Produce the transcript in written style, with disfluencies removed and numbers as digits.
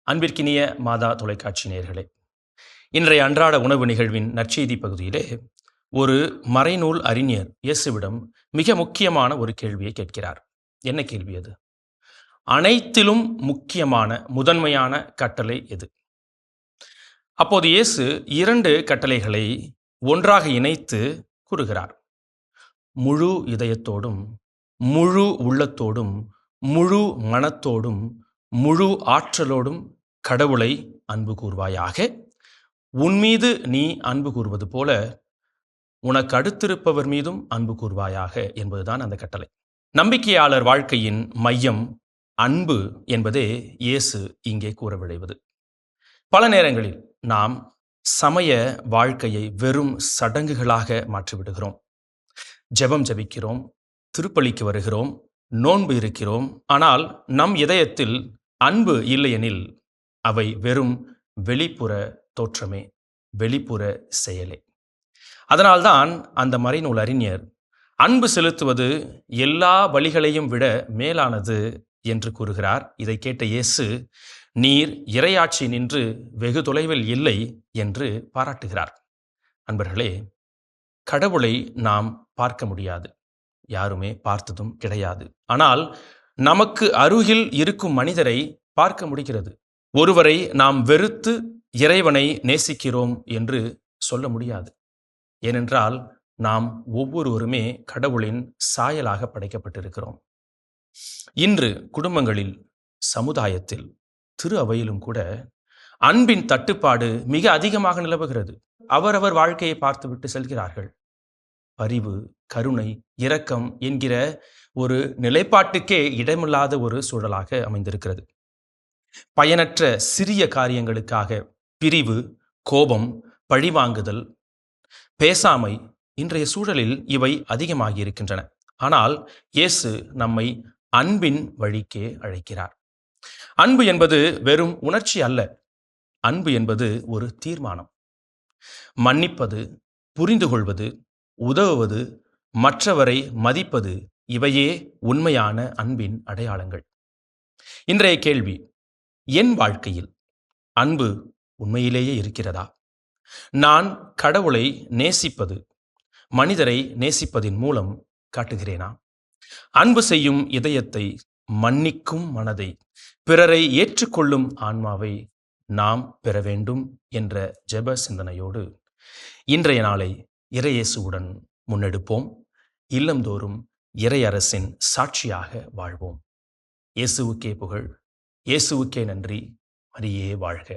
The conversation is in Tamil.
அன்பிற்கினிய மாதா தொலைக்காட்சி நேயர்களே, இன்றைய அன்றாட உணவு நிகழ்வின் நற்செய்தி பகுதியிலே ஒரு மறைநூல் அறிஞர் இயேசுவிடம் மிக முக்கியமான ஒரு கேள்வியை கேட்கிறார். என்ன கேள்வி அது? அனைத்திலும் முக்கியமான முதன்மையான கட்டளை எது? அப்போது இயேசு 2 கட்டளைகளை ஒன்றாக இணைத்து கூறுகிறார். முழு இதயத்தோடும், முழு உள்ளத்தோடும், முழு மனத்தோடும், முழு ஆற்றலோடும் கடவுளை அன்பு கூர்வாயாக. உன்மீது நீ அன்பு கூர்வது போல உனக்கு அடுத்திருப்பவர் மீதும் அன்பு கூர்வாயாக என்பதுதான் அந்த கட்டளை. நம்பிக்கையாளர் வாழ்க்கையின் மையம் அன்பு என்பதே இயேசு இங்கே கூற விளைவது. பல நேரங்களில் நாம் சமய வாழ்க்கையை வெறும் சடங்குகளாக மாற்றிவிடுகிறோம். ஜெபம் ஜெபிக்கிறோம், திருப்பலிக்கு வருகிறோம், நோன்பு இருக்கிறோம். ஆனால் நம் இதயத்தில் அன்பு இல்லையெனில் அவை வெறும் வெளிப்புற தோற்றமே, வெளிப்புற செயலே. அதனால்தான் அந்த மறைநூல் அறிஞர் அன்பு செலுத்துவது எல்லா வழிகளையும் விட மேலானது என்று கூறுகிறார். இதை கேட்ட இயேசு, நீர் இறையாட்சி நின்று வெகு தொலைவில் இல்லை என்று பாராட்டுகிறார். அன்பர்களே, கடவுளை நாம் பார்க்க முடியாது, யாருமே பார்த்ததும் கிடையாது. ஆனால் நமக்கு அருகில் இருக்கும் மனிதரை பார்க்க முடிகிறது. ஒருவரை நாம் வெறுத்து இறைவனை நேசிக்கிறோம் என்று சொல்ல முடியாது. ஏனென்றால் நாம் ஒவ்வொருவருமே கடவுளின் சாயலாக படைக்கப்பட்டிருக்கிறோம். இன்று குடும்பங்களில், சமுதாயத்தில், திரு அவையிலும் கூட அன்பின் தட்டுப்பாடு மிக அதிகமாக நிலவுகிறது. அவரவர் வாழ்க்கையை பார்த்துவிட்டு செல்கிறார்கள். பரிவு, கருணை, இரக்கம் என்கிற ஒரு நிலைப்பாட்டுக்கே இடமில்லாத ஒரு சூழலாக அமைந்திருக்கிறது. பயனற்ற சிறிய காரியங்களுக்காக பிரிவு, கோபம், பழிவாங்குதல், பேசாமை, இன்றைய சூழலில் இவை அதிகமாகி இருக்கின்றன. ஆனால் இயேசு நம்மை அன்பின் வழிக்கே அழைக்கிறார். அன்பு என்பது வெறும் உணர்ச்சி அல்ல. அன்பு என்பது ஒரு தீர்மானம். மன்னிப்பது, புரிந்து கொள்வது, உதவுவது, மற்றவரை மதிப்பது, இவையே உண்மையான அன்பின் அடையாளங்கள். இன்றைய கேள்வி, என் வாழ்க்கையில் அன்பு உண்மையிலேயே இருக்கிறதா? நான் கடவுளை நேசிப்பது, மனிதரை நேசிப்பதின் மூலம் காட்டுகிறேனா? அன்பு செய்யும் இதயத்தை, மன்னிக்கும் மனதை, பிறரை ஏற்றுக்கொள்ளும் ஆன்மாவை நாம் பெற வேண்டும் என்ற ஜெப சிந்தனையோடு இன்றைய நாளை இறையேசுவுடன் முன்னெடுப்போம். இல்லந்தோறும் இறையரசின் சாட்சியாக வாழ்வோம். இயேசுவுக்கே புகழ், இயேசுவுக்கே நன்றி. மரியே வாழ்க.